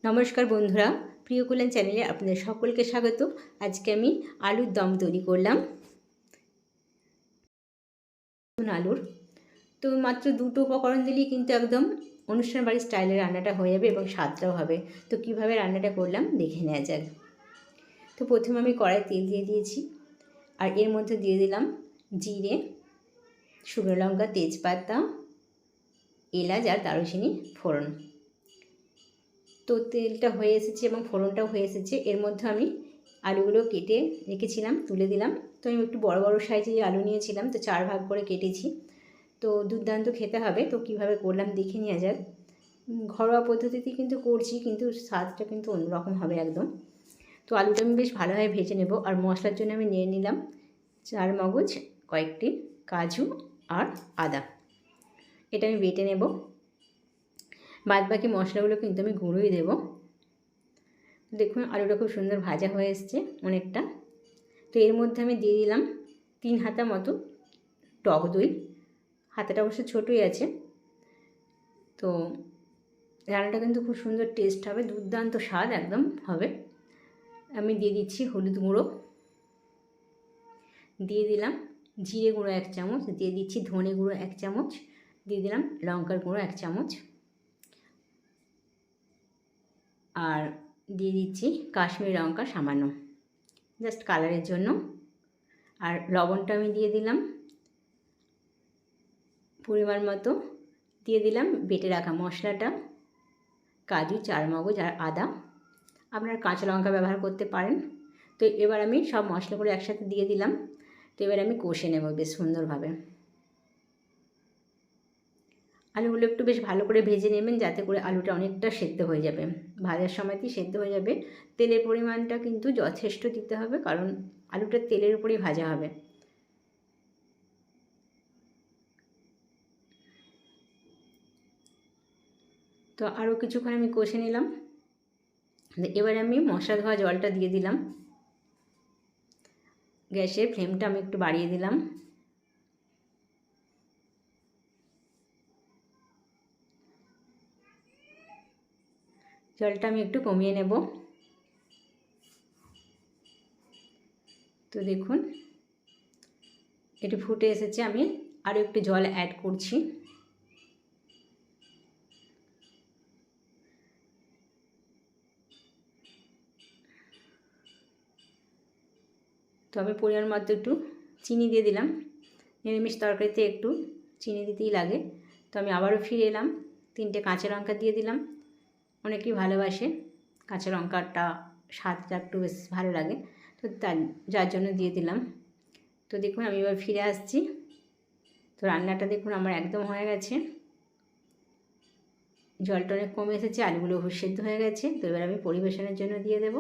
নমস্কার বন্ধুরা, প্রিয় কুলেন চ্যানেলে আপনাদের সকলকে স্বাগত। আজকে আমি আলুর দম তৈরি করলাম। আলুর তো মাত্র দুটো উপকরণ দিলেই কিন্তু একদম অনুষ্ঠান বাড়ির স্টাইলে রান্নাটা হয়ে যাবে এবং স্বাদটাও হবে। তো কিভাবে রান্নাটা করলাম দেখে নেওয়া যাক। তো প্রথমে আমি কড়াই তেল দিয়ে দিয়েছি, আর এর মধ্যে দিয়ে দিলাম জিরে, শুকনো লঙ্কা, তেজপাতা, এলাচ আর দারুচিনি ফোড়ন। তো তেলটা হয়ে এসেছে এবং ফোড়নটাও হয়ে এসেছে। এর মধ্যে আমি আলুগুলো কেটে রেখেছিলাম তুলে দিলাম। তো আমি একটু বড় বড় সাইজে আলু নিয়েছিলাম, তো 4 ভাগ করে কেটেছি। তো দুর্দান্ত খেতে হবে। তো কিভাবে করলাম দেখে নেওয়া যাক। ঘরোয়া পদ্ধতিতেই কিন্তু করছি, কিন্তু স্বাদটা কিন্তু অন্যরকম হবে একদম। তো আলুটা আমি বেশ ভালোভাবে ভেজে নেব। আর মশলার জন্য আমি নিয়ে নিলাম চারমগজ, কয়েকটি কাজু আর আদা। এটা আমি বেটে নেব। বাদ বাকি মশলাগুলো কিন্তু আমি গুঁড়োই দেবো। দেখুন আলুটা খুব সুন্দর ভাজা হয়ে এসছে অনেকটা। তো এর মধ্যে আমি দিয়ে দিলাম 3 হাতা মতো টক দই। হাতাটা অবশ্য ছোটোই আছে। তো রান্নাটা কিন্তু খুব সুন্দর টেস্ট হবে, দুর্দান্ত স্বাদ একদম হবে। আমি দিয়ে দিচ্ছি হলুদ গুঁড়ো, দিয়ে দিলাম জিরে গুঁড়ো 1 চামচ, দিয়ে দিচ্ছি ধনে গুঁড়ো 1 চামচ, দিয়ে দিলাম লঙ্কার গুঁড়ো 1 চামচ, আর দিয়ে দিচ্ছি কাশ্মীরি লঙ্কা সামান্য, জাস্ট কালারের জন্য। আর লবণটা আমি দিয়ে দিলাম পরিমাণ মতো। দিয়ে দিলাম বেটে রাখা মশলাটা, কাজু, চারমগজ আর আদা। আপনারা কাঁচা লঙ্কা ব্যবহার করতে পারেন। তো এবার আমি সব মশলাগুলো একসাথে দিয়ে দিলাম। তো এবার আমি কষে নেব বেশ সুন্দরভাবে। আলুগুলো একটু বেশ ভালো করে ভেজে নেবেন, যাতে করে আলুটা অনেকটা সেদ্ধ হয়ে যাবে। ভাজার সময়তেই সেদ্ধ হয়ে যাবে। তেলের পরিমাণটা কিন্তু যথেষ্ট দিতে হবে, কারণ আলুটা তেলের উপরেই ভাজা হবে। তো আরও কিছুক্ষণ আমি কষে নিলাম। এবার আমি মশলা ধোয়া জলটা দিয়ে দিলাম। গ্যাসের ফ্লেমটা আমি একটু বাড়িয়ে দিলাম। জলটা আমি একটু কমিয়ে নেব। তো দেখুন একটু ফুটে এসেছে, আমি আরও একটু জল অ্যাড করছি। তো আমি পরিমাণ মতো একটু চিনি দিয়ে দিলাম। নিরামিষ তরকারিতে একটু চিনি দিতেই লাগে। তো আমি আবারও ফিরে এলাম, 3টে কাঁচা লঙ্কা দিয়ে দিলাম। অনেকেই ভালোবাসে কাঁচা লঙ্কাটা, স্বাদটা একটু বেশ ভালো লাগে, তো যার জন্য দিয়ে দিলাম। তো দেখুন আমি এবার ফিরে আসছি। তো রান্নাটা দেখুন আমার একদম হয়ে গেছে। জলটা অনেক কমে এসেছে, আলুগুলো সেদ্ধ হয়ে গেছে। তো এবার আমি পরিবেশনের জন্য দিয়ে দেবো।